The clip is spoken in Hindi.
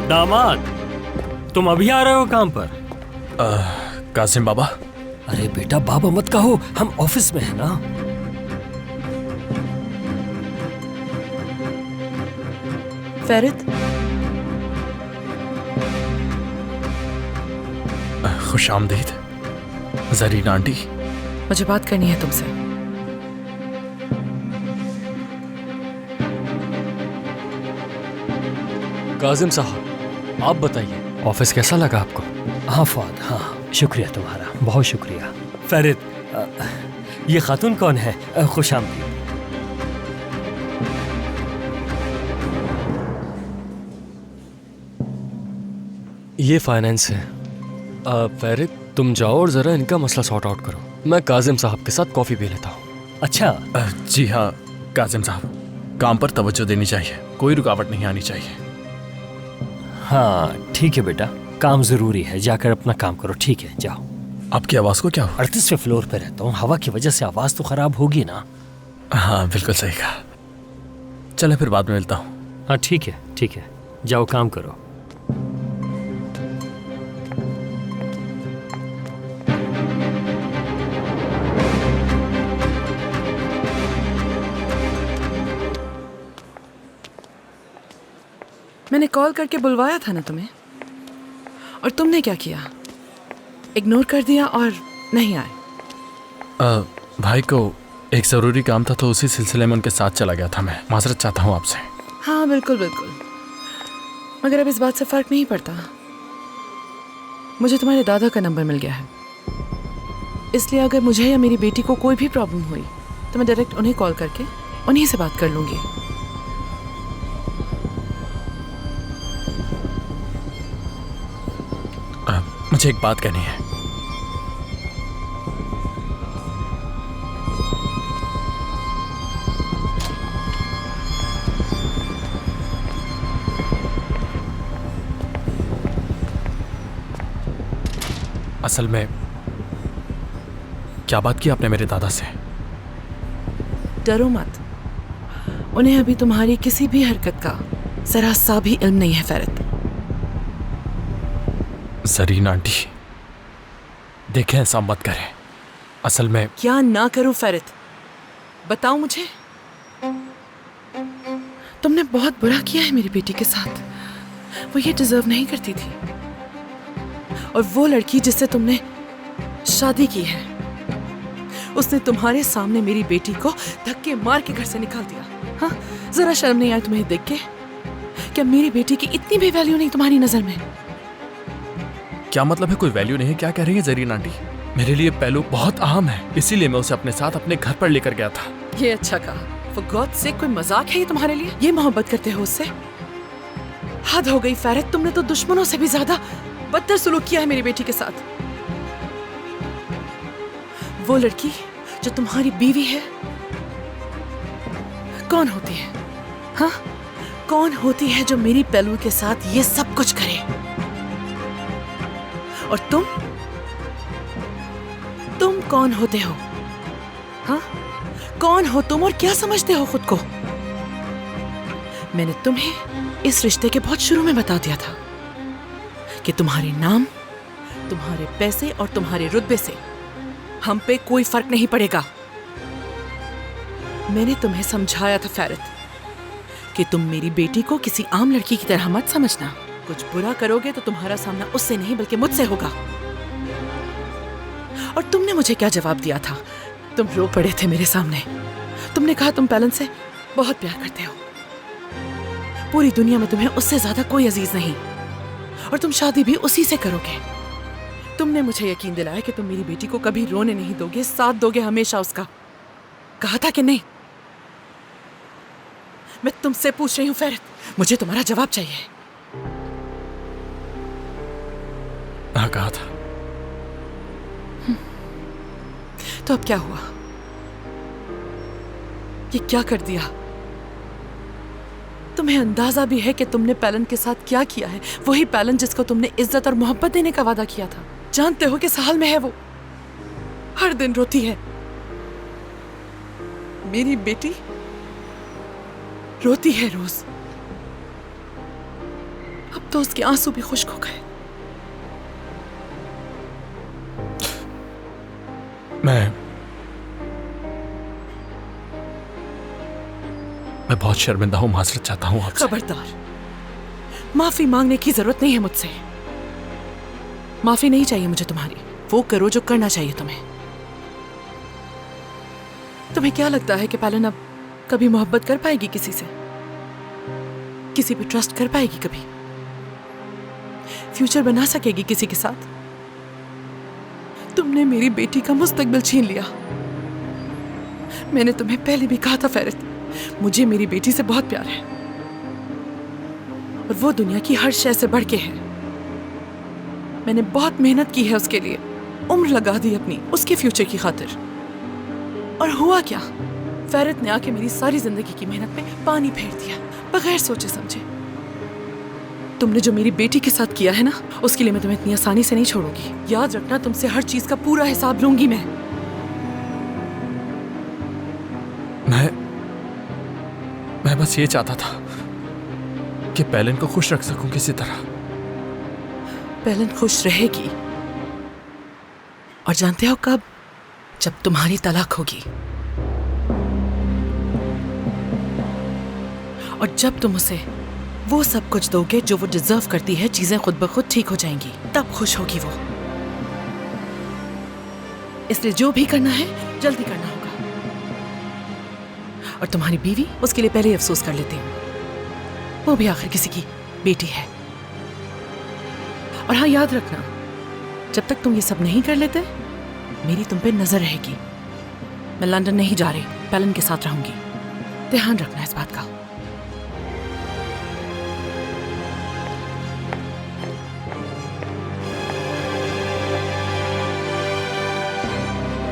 दामाद, तुम अभी आ रहे हो काम पर? कासिम बाबा। अरे बेटा बाबा मत कहो, हम ऑफिस में हैं ना। फेरित, खुश आमदीद जरीन आंटी। मुझे बात करनी है तुमसे। काजिम साहब, आप बताइए ऑफिस कैसा लगा आपको? हाँ फौद, हाँ शुक्रिया तुम्हारा, बहुत शुक्रिया। फेरित, ये खातून कौन है? खुश आमदीद। ये फाइनेंस है। फेरित, तुम जाओ और जरा इनका मसला सॉर्ट आउट करो। मैं काजिम साहब के साथ कॉफी पी लेता हूँ। अच्छा। जी हाँ कासिम साहब, काम पर तवज्जो देनी चाहिए, कोई रुकावट नहीं आनी चाहिए। हाँ ठीक है बेटा, काम जरूरी है, जाकर अपना काम करो। ठीक है जाओ। आपकी आवाज को क्या हुआ? 38वें फ्लोर पे रहता हूँ, हवा की वजह से आवाज तो खराब होगी ना। हाँ बिल्कुल सही कहा। चले फिर बाद में मिलता हूँ। हाँ ठीक है, जाओ काम करो। मैंने कॉल करके बुलवाया था ना तुम्हें, और तुमने क्या किया? इग्नोर कर दिया और नहीं आए। भाई को एक जरूरी काम था तो उसी सिलसिले में उनके साथ चला गया था। मैं माजरत चाहता हूँ आपसे। हाँ बिल्कुल बिल्कुल, मगर अब इस बात से फर्क नहीं पड़ता। मुझे तुम्हारे दादा का नंबर मिल गया है, इसलिए अगर मुझे या मेरी बेटी को कोई भी प्रॉब्लम हुई तो मैं डायरेक्ट उन्हें कॉल करके उन्हीं से बात कर लूंगी। मुझे एक बात कहनी है। असल में क्या बात की आपने मेरे दादा से? डरो मत, उन्हें अभी तुम्हारी किसी भी हरकत का जरा सा भी इल्म नहीं है फेरित। जरीन आंटी, देखें ऐसा मत करें। असल में क्या ना करूं फेरित, बताओ मुझे। तुमने बहुत बुरा किया है मेरी बेटी के साथ, वो ये डिजर्व नहीं करती थी। और वो लड़की जिससे तुमने शादी की है, उसने तुम्हारे सामने मेरी बेटी को धक्के मार के घर से निकाल दिया। हाँ, जरा शर्म नहीं आई तुम्हें देख के? क्या मेरी बेटी की इतनी भी वैल्यू नहीं तुम्हारी नजर में? क्या मतलब है कोई वैल्यू नहीं है? क्या कह रही है जरीन आंटी? मेरे लिए पहलू बहुत अहम है, इसीलिए मैं उसे अपने साथ अपने घर पर लेकर गया था। ये अच्छा कहा। For God's sake, कोई मजाक है ये तुम्हारे लिए? ये मोहब्बत करते हो उससे? हद हो गई फेरित, तुमने तो दुश्मनों से भी ज्यादा बदतर सुलूक किया है मेरी बेटी के साथ। वो लड़की जो तुम्हारी बीवी है कौन होती है? हाँ, कौन होती है जो मेरी पहलू के साथ ये सब कुछ करे? और तुम कौन होते हो? हाँ, कौन हो तुम और क्या समझते हो खुद को? मैंने तुम्हें इस रिश्ते के बहुत शुरू में बता दिया था कि तुम्हारे नाम, तुम्हारे पैसे और तुम्हारे रुतबे से हम पे कोई फर्क नहीं पड़ेगा। मैंने तुम्हें समझाया था फेरित कि तुम मेरी बेटी को किसी आम लड़की की तरह मत समझना। कुछ बुरा करोगे तो तुम्हारा सामना उससे नहीं बल्कि मुझसे होगा। और तुमने मुझे क्या जवाब दिया था? तुम रो पड़े थे मेरे सामने। तुमने कहा तुम पैलन से बहुत प्यार करते हो, पूरी दुनिया में तुम्हें उससे ज्यादा कोई अजीज नहीं, और तुम शादी भी उसी से करोगे। तुमने मुझे यकीन दिलाया कि तुम मेरी बेटी को कभी रोने नहीं दोगे, साथ दोगे हमेशा उसका। कहा था कि नहीं? मैं तुमसे पूछ रही हूं फेरित, मुझे तुम्हारा जवाब चाहिए। हाँ कहा था। तो अब क्या हुआ? ये क्या कर दिया? तुम्हें अंदाजा भी है कि तुमने पैलन के साथ क्या किया है? वही पैलन जिसको तुमने इज्जत और मोहब्बत देने का वादा किया था। जानते हो किस हाल में है वो? हर दिन रोती है। मेरी बेटी रोती है रोज, अब तो उसके आंसू भी खुश्क हो गए। मैं बहुत शर्मिंदा हूं, माजरत चाहता हूं आपसे। खबरदार, माफी मांगने की जरूरत नहीं है मुझसे। माफी नहीं चाहिए मुझे तुम्हारी। वो करो जो करना चाहिए तुम्हें। तुम्हें क्या लगता है कि पैलन अब कभी मोहब्बत कर पाएगी किसी से? किसी पे ट्रस्ट कर पाएगी कभी? फ्यूचर बना सकेगी किसी के साथ? तुमने मेरी बेटी का मुस्तकबिल छीन लिया। मैंने तुम्हें पहले भी कहा था फेरित, मुझे मेरी बेटी से बहुत प्यार है और वो दुनिया की हर शय से बढ़ के है। मैंने बहुत मेहनत की है उसके लिए, उम्र लगा दी अपनी उसके फ्यूचर की खातिर। और हुआ क्या? फेरित ने आके मेरी सारी जिंदगी की मेहनत पे पानी फेर दिया, बगैर सोचे समझे। तुमने जो मेरी बेटी के साथ किया है ना, उसके लिए मैं तुम्हें इतनी आसानी से नहीं छोड़ूंगी। याद रखना, तुमसे हर चीज का पूरा हिसाब लूंगी मैं। मैं बस ये चाहता था कि पैलन को खुश रख सकूं किसी तरह। पैलन खुश रहेगी। और जानते हो कब? जब तुम्हारी तलाक होगी। और जब तुम उसे वो सब कुछ दोगे जो वो डिजर्व करती है, चीजें खुद ब खुद ठीक हो जाएंगी, तब खुश होगी वो। इसलिए जो भी करना है जल्दी करना होगा। और तुम्हारी बीवी, उसके लिए पहले ही अफसोस कर लेती हूँ। वो भी आखिर किसी की बेटी है। और हाँ, याद रखना, जब तक तुम ये सब नहीं कर लेते, मेरी तुम पे नजर रहेगी। मैं लंदन नहीं जा रही, पैलन के साथ रहूंगी। ध्यान रखना इस बात का।